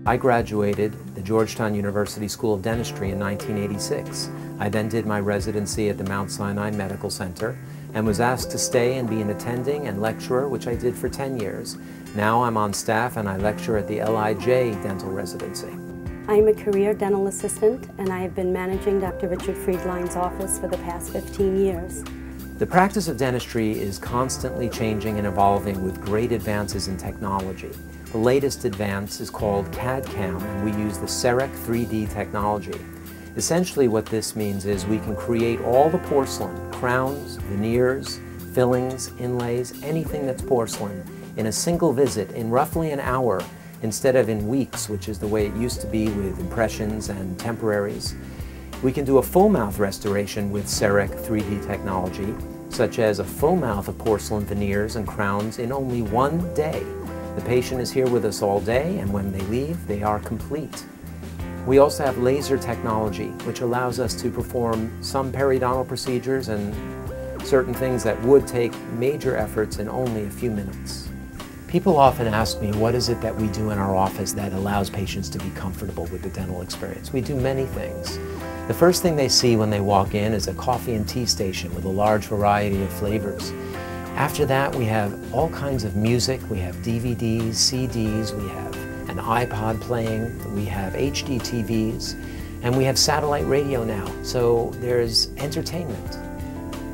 I graduated the Georgetown University School of Dentistry in 1986. I then did my residency at the Mount Sinai Medical Center and was asked to stay and be an attending and lecturer, which I did for 10 years. Now I'm on staff and I lecture at the LIJ Dental Residency. I am a career dental assistant and I have been managing Dr. Richard Freedline's office for the past 15 years. The practice of dentistry is constantly changing and evolving with great advances in technology. The latest advance is called CAD/CAM, and we use the CEREC 3D technology. Essentially what this means is we can create all the porcelain, crowns, veneers, fillings, inlays, anything that's porcelain in a single visit in roughly an hour instead of in weeks, which is the way it used to be with impressions and temporaries. We can do a full mouth restoration with CEREC 3D technology, such as a full mouth of porcelain veneers and crowns in only one day. The patient is here with us all day, and when they leave, they are complete. We also have laser technology, which allows us to perform some periodontal procedures and certain things that would take major efforts in only a few minutes. People often ask me, what is it that we do in our office that allows patients to be comfortable with the dental experience? We do many things. The first thing they see when they walk in is a coffee and tea station with a large variety of flavors. After that, we have all kinds of music. We have DVDs, CDs, we have an iPod playing, we have HD TVs, and we have satellite radio now, so there's entertainment.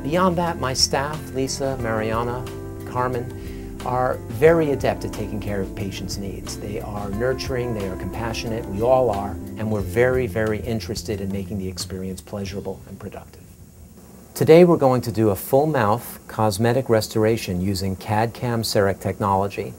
Beyond that, my staff, Lisa, Mariana, Carmen, are very adept at taking care of patients' needs. They are nurturing, they are compassionate, we all are, and we're very, very interested in making the experience pleasurable and productive. Today we're going to do a full mouth cosmetic restoration using CAD/CAM CEREC technology.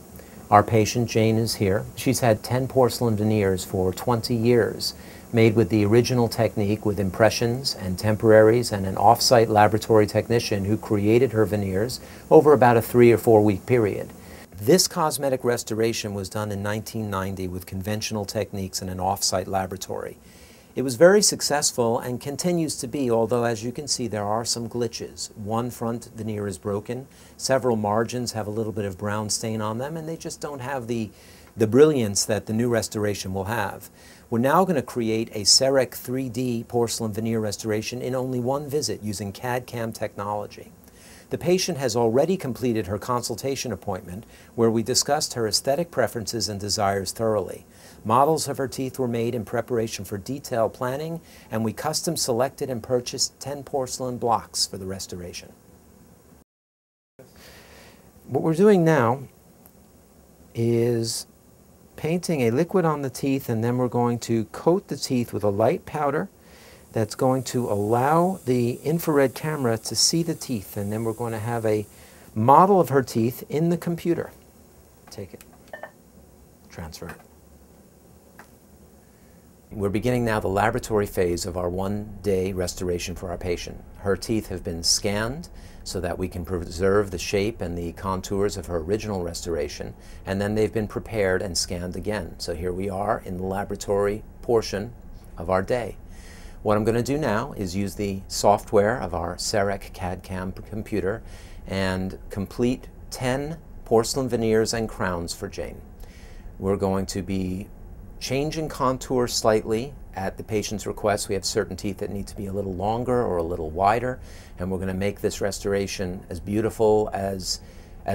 Our patient Jane is here. She's had 10 porcelain veneers for 20 years, made with the original technique with impressions and temporaries and an off-site laboratory technician who created her veneers over about a 3 or 4 week period. This cosmetic restoration was done in 1990 with conventional techniques in an off-site laboratory. It was very successful and continues to be, although as you can see there are some glitches. One front veneer is broken, several margins have a little bit of brown stain on them, and they just don't have the brilliance that the new restoration will have. We're now going to create a CEREC 3D porcelain veneer restoration in only one visit using CAD/CAM technology. The patient has already completed her consultation appointment where we discussed her aesthetic preferences and desires thoroughly. Models of her teeth were made in preparation for detailed planning, and we custom selected and purchased 10 porcelain blocks for the restoration. What we're doing now is painting a liquid on the teeth, and then we're going to coat the teeth with a light powder that's going to allow the infrared camera to see the teeth, and then we're going to have a model of her teeth in the computer. Take it, transfer it. We're beginning now the laboratory phase of our one-day restoration for our patient. Her teeth have been scanned so that we can preserve the shape and the contours of her original restoration, and then they've been prepared and scanned again. So here we are in the laboratory portion of our day. What I'm going to do now is use the software of our CEREC CAD/CAM computer and complete 10 porcelain veneers and crowns for Jane. We're going to be changing contour slightly at the patient's request. We have certain teeth that need to be a little longer or a little wider, and we're going to make this restoration as beautiful as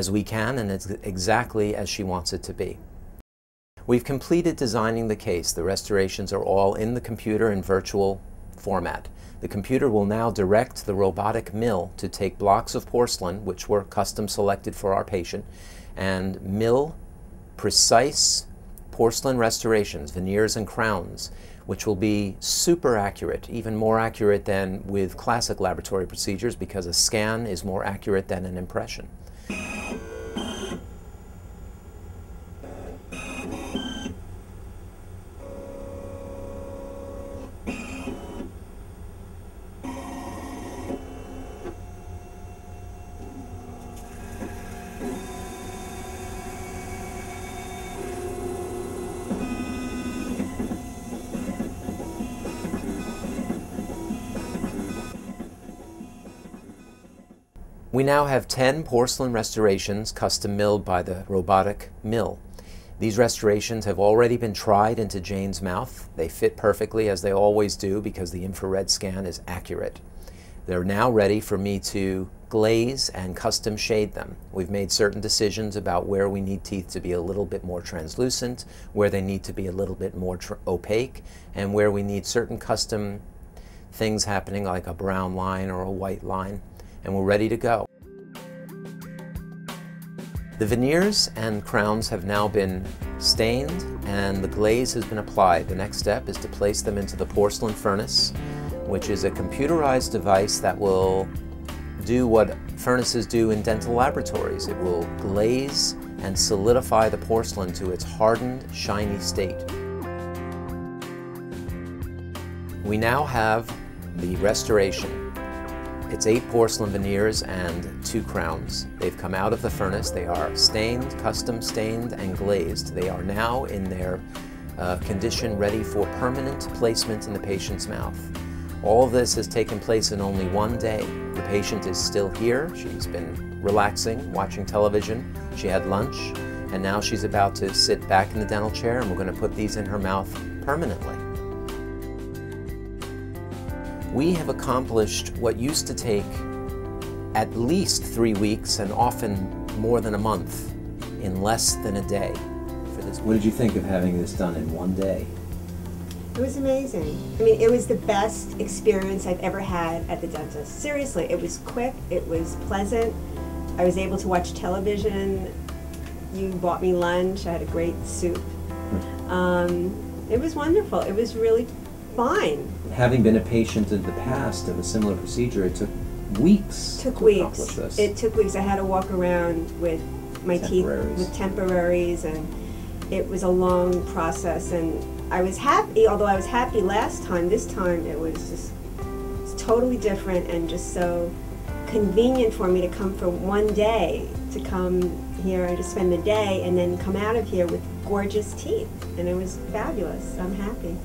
we can, and it's exactly as she wants it to be. We've completed designing the case. The restorations are all in the computer in virtual format. The computer will now direct the robotic mill to take blocks of porcelain, which were custom selected for our patient, and mill precise porcelain restorations, veneers and crowns, which will be super accurate, even more accurate than with classic laboratory procedures because a scan is more accurate than an impression. We now have 10 porcelain restorations custom milled by the robotic mill. These restorations have already been tried into Jane's mouth. They fit perfectly, as they always do, because the infrared scan is accurate. They're now ready for me to glaze and custom shade them. We've made certain decisions about where we need teeth to be a little bit more translucent, where they need to be a little bit more opaque, and where we need certain custom things happening like a brown line or a white line, and we're ready to go. The veneers and crowns have now been stained and the glaze has been applied. The next step is to place them into the porcelain furnace, which is a computerized device that will do what furnaces do in dental laboratories. It will glaze and solidify the porcelain to its hardened, shiny state. We now have the restoration. It's 8 porcelain veneers and 2 crowns. They've come out of the furnace. They are stained, custom stained, and glazed. They are now in their condition ready for permanent placement in the patient's mouth. All of this has taken place in only 1 day. The patient is still here. She's been relaxing, watching television. She had lunch, and now she's about to sit back in the dental chair, and we're going to put these in her mouth permanently. We have accomplished what used to take at least 3 weeks and often more than a month in less than a day for this. What did you think of having this done in 1 day? It was amazing. I mean, it was the best experience I've ever had at the dentist. Seriously, it was quick, it was pleasant. I was able to watch television. You bought me lunch. I had a great soup. It was wonderful. It was really fine. Having been a patient in the past of a similar procedure, it took weeks to accomplish this. It took weeks. I had to walk around with my teeth with temporaries, and it was a long process. And I was happy, although I was happy last time. This time it was just totally different and just so convenient for me to come for 1 day, to come here and to spend the day and then come out of here with gorgeous teeth. And it was fabulous. I'm happy.